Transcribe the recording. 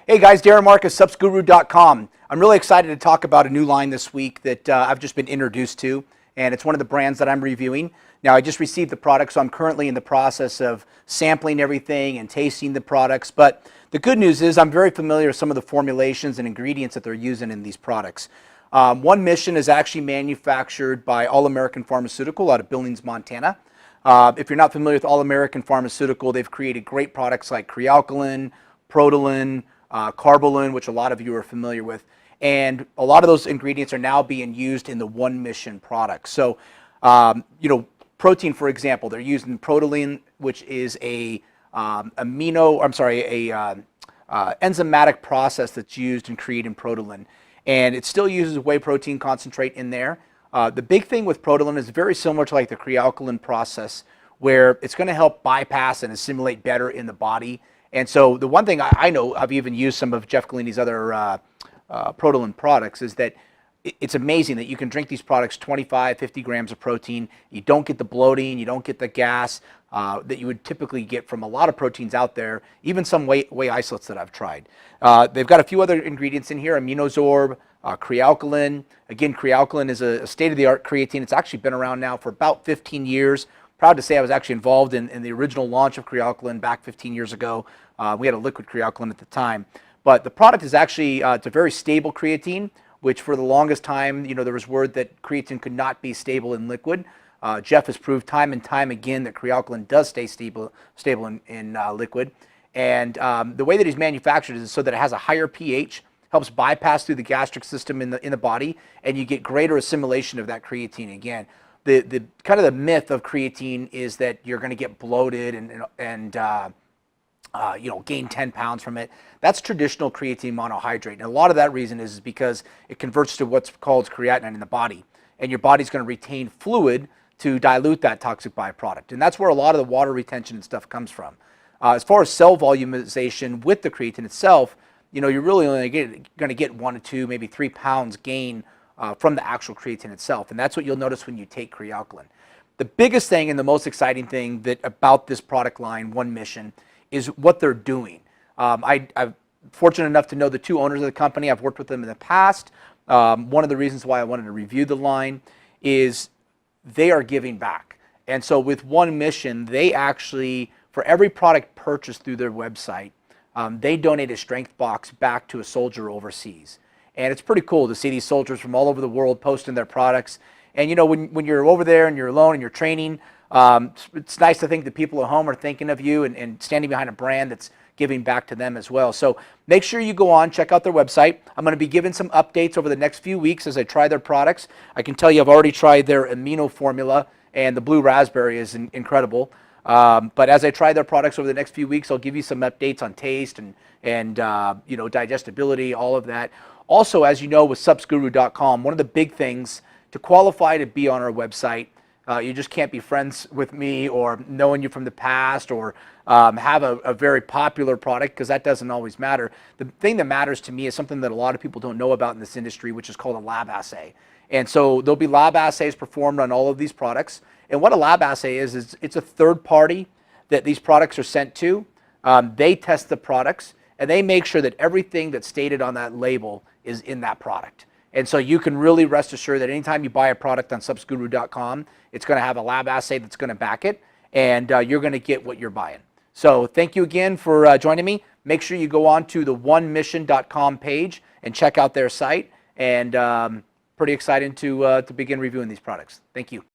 Hey guys, Darren Marcus, Suppzguru.com. I'm really excited to talk about a new line this week that I've just been introduced to, and it's one of the brands that I'm reviewing. Now, I just received the product, so I'm currently in the process of sampling everything and tasting the products, but the good news is I'm very familiar with some of the formulations and ingredients that they're using in these products. One Mission is actually manufactured by All American Pharmaceutical out of Billings, Montana. If you're not familiar with All American Pharmaceutical, they've created great products like Crealkaline, Protoline, Carbolin, which a lot of you are familiar with, and a lot of those ingredients are now being used in the One Mission products. So, protein, for example, they're using Protoline, which is a enzymatic process that's used in creating Protoline, and it still uses whey protein concentrate in there. The big thing with Protoline is very similar to like the Crealkaline process, where it's going to help bypass and assimilate better in the body. And so the one thing I know, I've even used some of Jeff Galini's other Protoline products, is that it's amazing that you can drink these products 25, 50 grams of protein. You don't get the bloating, you don't get the gas that you would typically get from a lot of proteins out there, even some whey isolates that I've tried. They've got a few other ingredients in here, Aminosorb, Crealkaline. Again, Crealkaline is a state-of-the-art creatine. It's actually been around now for about 15 years. Proud to say I was actually involved in the original launch of Crealkaline back 15 years ago. We had a liquid Crealkaline at the time. But the product is actually, it's a very stable creatine, which for the longest time, there was word that creatine could not be stable in liquid. Jeff has proved time and time again that Crealkaline does stay stable in liquid. And the way that he's manufactured is so that it has a higher pH, helps bypass through the gastric system in the body, and you get greater assimilation of that creatine again. The kind of the myth of creatine is that you're going to get bloated and gain 10 pounds from it. That's traditional creatine monohydrate. And a lot of that reason is because it converts to what's called creatinine in the body. And your body's going to retain fluid to dilute that toxic byproduct. And that's where a lot of the water retention and stuff comes from. As far as cell volumization with the creatine itself, you're really only going to get 1 to 2, maybe 3 pounds gain from the actual creatine itself. And that's what you'll notice when you take Crealkaline. The biggest thing and the most exciting thing about this product line, One Mission, is what they're doing. I'm fortunate enough to know the two owners of the company. I've worked with them in the past. One of the reasons why I wanted to review the line is they are giving back. And so with One Mission, they actually, for every product purchased through their website, they donate a strength box back to a soldier overseas. And it's pretty cool to see these soldiers from all over the world posting their products. And when you're over there and you're alone and you're training, it's nice to think that people at home are thinking of you and standing behind a brand that's giving back to them as well. So make sure you go on, check out their website. I'm going to be giving some updates over the next few weeks as I try their products. I can tell you I've already tried their amino formula, and the blue raspberry is incredible. But as I try their products over the next few weeks, I'll give you some updates on taste and digestibility, all of that. Also, as you know, with Suppzguru.com, one of the big things to qualify to be on our website, you just can't be friends with me or knowing you from the past or have a very popular product, because that doesn't always matter. The thing that matters to me is something that a lot of people don't know about in this industry, which is called a lab assay. And so there'll be lab assays performed on all of these products. And what a lab assay is it's a third party that these products are sent to. They test the products, and they make sure that everything that's stated on that label is in that product. And so you can really rest assured that anytime you buy a product on Suppzguru.com, it's going to have a lab assay that's going to back it, and you're going to get what you're buying. So thank you again for joining me. Make sure you go on to the onemission.com page and check out their site. And pretty excited to begin reviewing these products. Thank you.